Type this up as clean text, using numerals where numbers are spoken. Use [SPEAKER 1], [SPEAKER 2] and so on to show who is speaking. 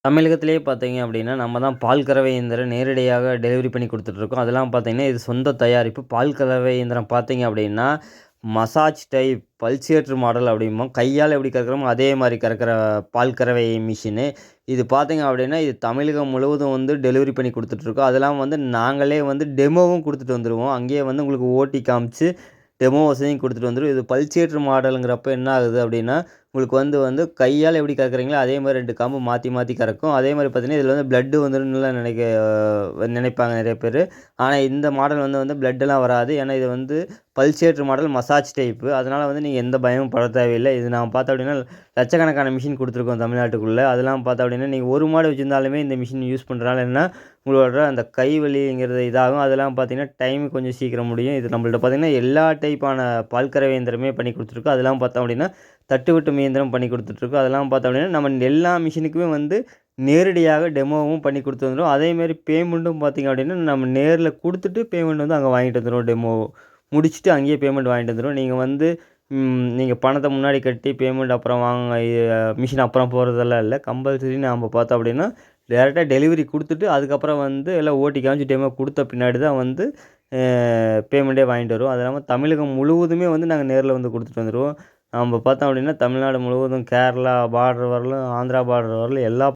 [SPEAKER 1] தமிழகத்திலேயே பார்த்தீங்க அப்படின்னா, நம்ம தான் பால் கறவை இயந்திரம் நேரடியாக டெலிவரி பண்ணி குடுத்துட்டுருக்கோம். அதெல்லாம் பார்த்தீங்கன்னா, இது சொந்த தயாரிப்பு. பால் கறவை இயந்திரம் பார்த்தீங்க அப்படின்னா, மசாஜ் டைப் பல்சேட்டர் மாடல் அப்படிம்போம். கையால எப்படி கறக்கிறோமோ, அதே மாரி கறக்கிற பால் கறவை மிஷினு. இது பார்த்தீங்க அப்படின்னா, இது தமிழகம் முழுவதும் வந்து டெலிவரி பண்ணி குடுத்துட்டுருக்கோம். அதெல்லாம் வந்து நாங்களே வந்து டெமோவும் குடுத்துட்டு வந்துருவோம். அங்கேயே வந்து உங்களுக்கு ஓட்டி காமிச்சு, டெமோ வசதியும் குடுத்துட்டு வந்துருவோம். இது பல்சேட்டர் மாடலுங்கிறப்ப என்ன ஆகுது அப்படின்னா, உங்களுக்கு வந்து வந்து கையால எப்படி கறக்குறீங்களோ, அதே மாரி 2 காம்பு மாத்தி மாத்தி கறக்கும். அதே மாரி பார்த்தீங்கன்னா, இதில வந்து பிளட் வந்துரும்னுலாம் நினைப்பாங்க நெறைய பேரு. ஆனா இந்த மாடல் வந்து பிளட்லாம் வராது. ஏன்னா இது வந்து பல்சேட்டர் மாடல் மசாஜ் டைப்பு. அதனால வந்து நீங்க எந்த பயமும் பட தேவையில்ல. இது நான் பார்த்தோம் அப்படின்னா, லட்சக்கணக்கான மிஷின் குடுத்துருக்கோம் தமிழ்நாட்டுக்குள்ள. அதெல்லாம் பார்த்தோம் அப்படின்னா, நீங்க 1 மாடு வச்சிருந்தாலுமே இந்த மிஷின் யூஸ் பண்றனால என்ன, உங்களோட அந்த கை வலிங்கிறது இதாகும். அதெல்லாம் பார்த்தீங்கன்னா, டைம் கொஞ்சம் சீக்கிரம் முடியும். இது நம்மள்ட்ட பார்த்தீங்கன்னா, எல்லா டைப்பான பால் கறவை இயந்திரமே பண்ணி குடுத்துருக்கோம். அதெல்லாம் பார்த்தோம் அப்படின்னா, தட்டு வெட்டும் இயந்திரம் பண்ணி குடுத்துட்டுருக்கோம். அதெல்லாம் பார்த்தோம் அப்படின்னா, நம்ம எல்லா மிஷினுக்குமே வந்து நேரடியாக டெமோவும் பண்ணி குடுத்து வந்துருவோம். அதேமாரி பேமெண்ட்டும் பார்த்தீங்க அப்படின்னா, நம்ம நேர்ல குடுத்துட்டு பேமெண்ட் வந்து அங்க வாங்கிட்டு வந்துருவோம் டெமோ. முடிச்சுட்டு அங்கேயே பேமெண்ட் வாங்கிட்டு வந்துருவோம். நீங்க வந்து நீங்க பணத்த முன்னாடி கட்டி பேமெண்ட் அப்புறம் வாங்க மிஷின் அப்புறம் போடுறதெல்லாம் இல்ல. கம்பல்சரி நாம பார்த்தோம் அப்படின்னா, டைரக்ட்டா டெலிவரி குடுத்துட்டு, அதுக்கப்புறம் வந்து எல்லாம் ஓட்டி காமிச்சு டெமோ குடுத்த பின்னாடி தான் வந்து பேமெண்ட்டே வாங்கிட்டு வருவோம். அது இல்லாம தமிழகம் முழுவதுமே வந்து நாங்க நேர்ல வந்து குடுத்துட்டு வந்துருவோம். நம்ப பார்த்தோம் அப்படின்னா, தமிழ்நாடு முழுவதும் கேரளா பார்டர் வரலும், ஆந்திரா பார்டர் வரலும் எல்லா